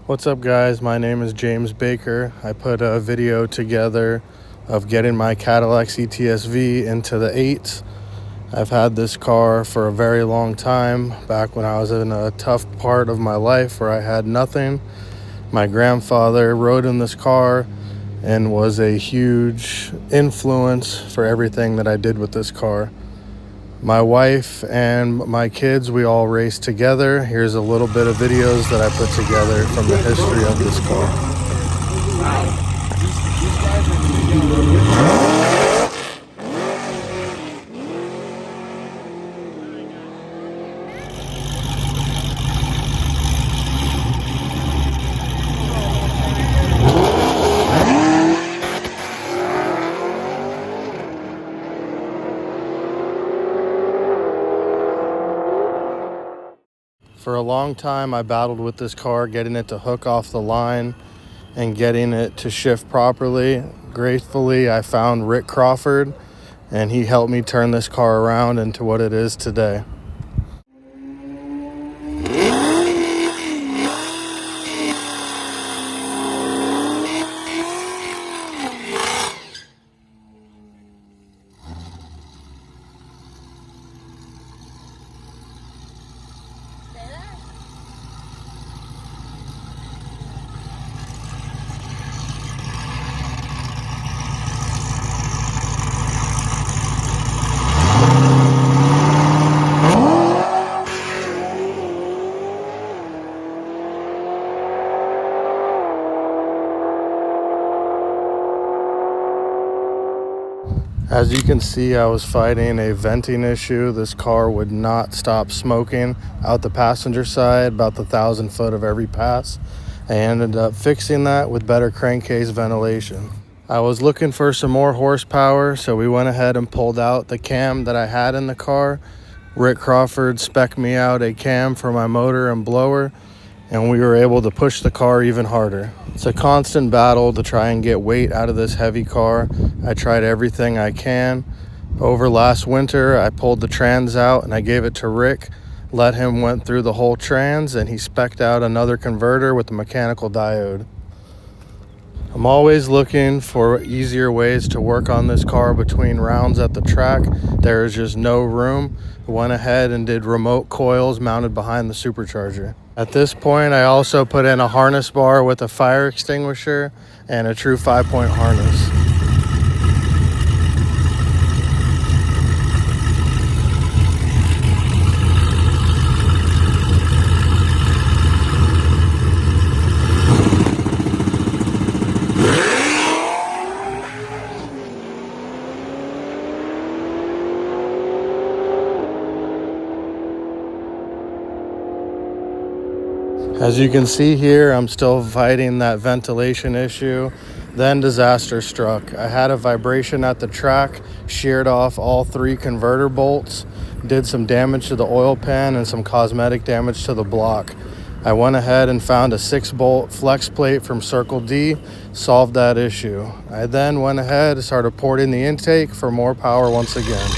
What's up, guys? My name is James Baker. I put a video together of getting my Cadillac CTS-V into the 8's. I've had this car for a very long time, back when I was in a tough part of my life where I had nothing. My grandfather rode in this car and was a huge influence for everything that I did with this car. My wife and my kids, we all raced together. Here's a little bit of videos that I put together from the history of this car. For a long time, I battled with this car, getting it to hook off the line and getting it to shift properly. Gratefully, I found Rick Crawford, and he helped me turn this car around into what it is today. As you can see, I was fighting a venting issue. This car would not stop smoking out the passenger side, about the 1,000 foot of every pass. I ended up fixing that with better crankcase ventilation. I was looking for some more horsepower, so we went ahead and pulled out the cam that I had in the car. Rick Crawford spec'd me out a cam for my motor and blower, and we were able to push the car even harder. It's a constant battle to try and get weight out of this heavy car. I tried everything I can. Over last winter, I pulled the trans out and I gave it to Rick, let him went through the whole trans, and he spec'd out another converter with a mechanical diode. I'm always looking for easier ways to work on this car between rounds at the track. There is just no room. I went ahead and did remote coils mounted behind the supercharger. At this point, I also put in a harness bar with a fire extinguisher and a true 5-point harness. As you can see here, I'm still fighting that ventilation issue. Then disaster struck. I had a vibration at the track, sheared off all 3 converter bolts, did some damage to the oil pan and some cosmetic damage to the block. I went ahead and found a 6-bolt flex plate from Circle D, solved that issue. I then went ahead and started porting the intake for more power once again.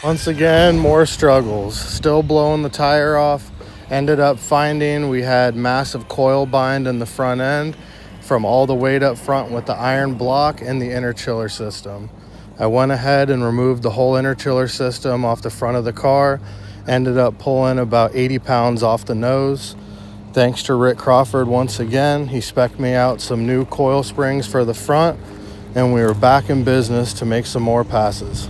Once again, more struggles. Still blowing the tire off. Ended up finding we had massive coil bind in the front end from all the weight up front with the iron block and the inner chiller system. I went ahead and removed the whole inner chiller system off the front of the car. Ended up pulling about 80 pounds off the nose. Thanks to Rick Crawford once again. He spec'd me out some new coil springs for the front, and we were back in business to make some more passes.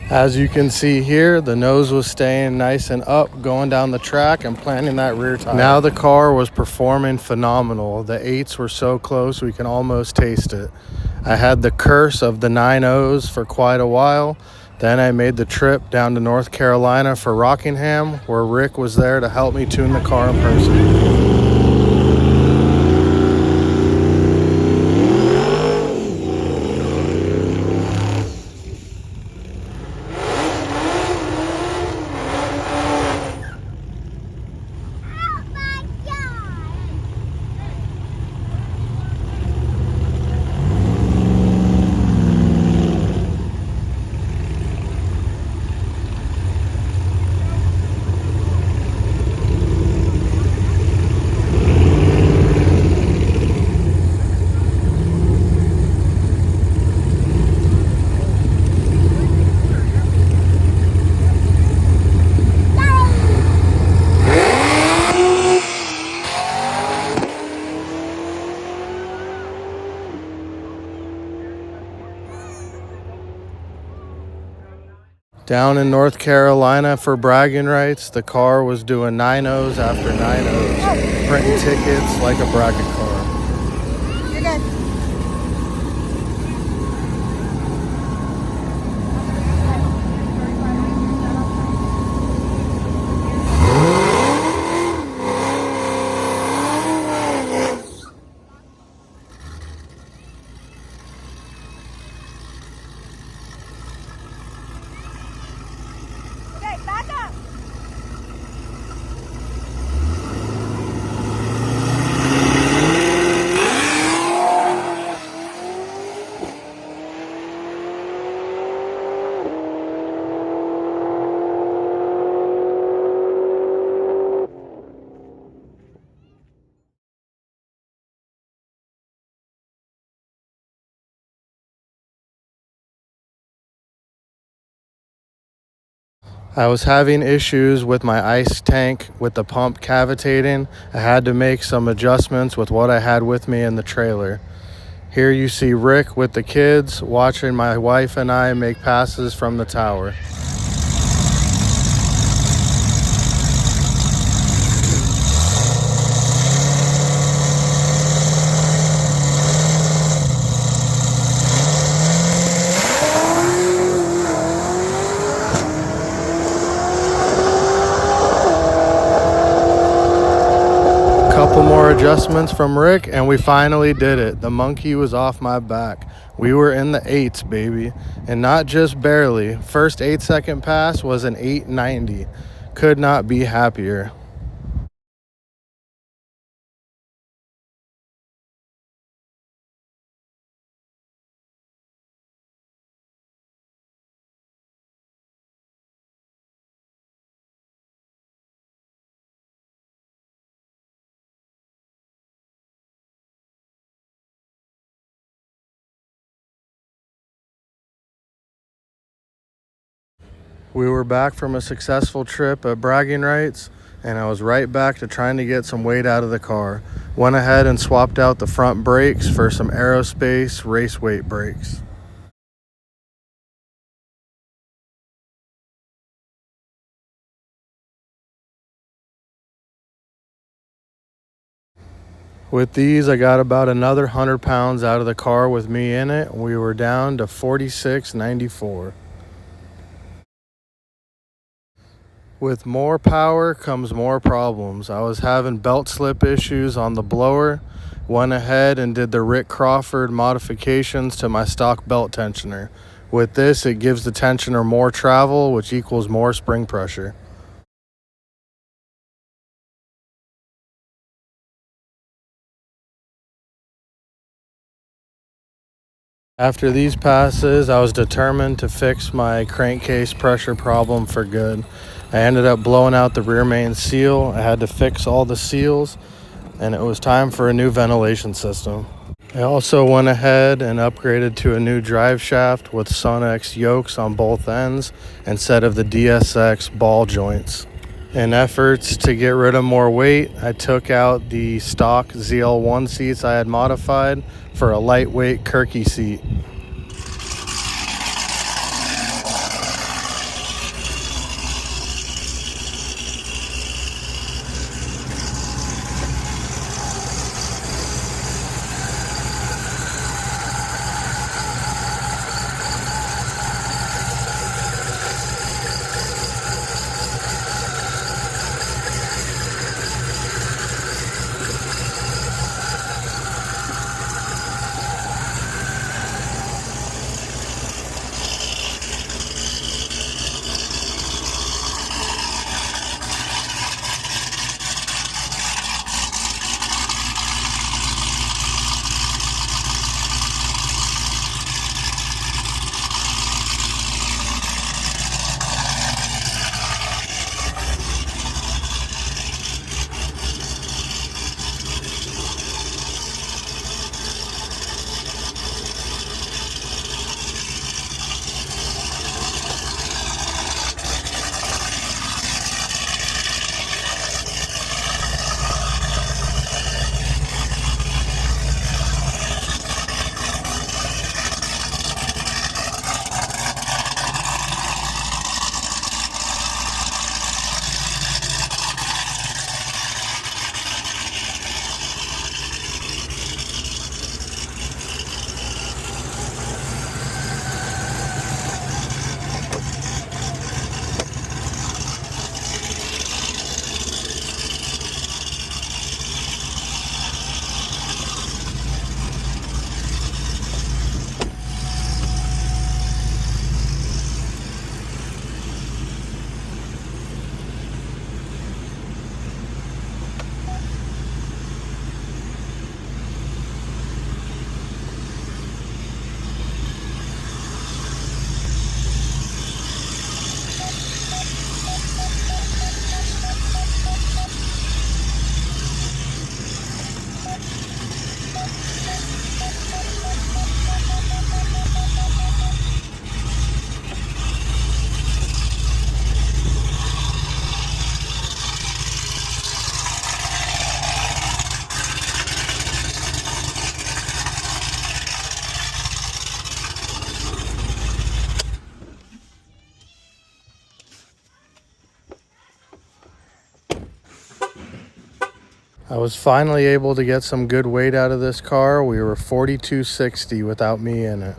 As you can see here, the nose was staying nice and up going down the track and planting that rear tire. Now the car was performing phenomenal. The 8's were so close we can almost taste it. I had the curse of the 9.0's for quite a while. Then I made the trip down to North Carolina for Rockingham, where Rick was there to help me tune the car in person. Down in North Carolina for bragging rights, the car was doing 9.0s after 9.0s, printing tickets like a bracket car. You're good. Okay, back up. I was having issues with my ice tank with the pump cavitating. I had to make some adjustments with what I had with me in the trailer. Here you see Rick with the kids watching my wife and I make passes from the tower. Couple more adjustments from Rick and we finally did it. The monkey was off my back. We were in the 8's, baby, and not just barely. First 8-second pass was an 8.90. Could not be happier. We were back from a successful trip at bragging rights, and I was right back to trying to get some weight out of the car. Went ahead and swapped out the front brakes for some aerospace race weight brakes. With these, I got about another 100 pounds out of the car with me in it. We were down to 46.94. With more power comes more problems. I was having belt slip issues on the blower. Went ahead and did the Rick Crawford modifications to my stock belt tensioner. With this, it gives the tensioner more travel, which equals more spring pressure. After these passes, I was determined to fix my crankcase pressure problem for good. I ended up blowing out the rear main seal. I had to fix all the seals, and it was time for a new ventilation system. I also went ahead and upgraded to a new drive shaft with Sonex yokes on both ends instead of the DSX ball joints. In efforts to get rid of more weight, I took out the stock ZL1 seats I had modified for a lightweight Kirky seat. I was finally able to get some good weight out of this car. We were 4260 without me in it.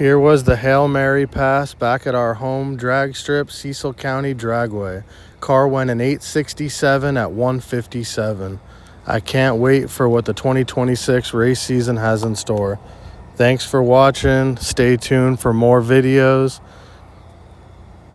Here was the Hail Mary pass back at our home drag strip, Cecil County Dragway. Car went in 867 at 157. I can't wait for what the 2026 race season has in store. Thanks for watching. Stay tuned for more videos.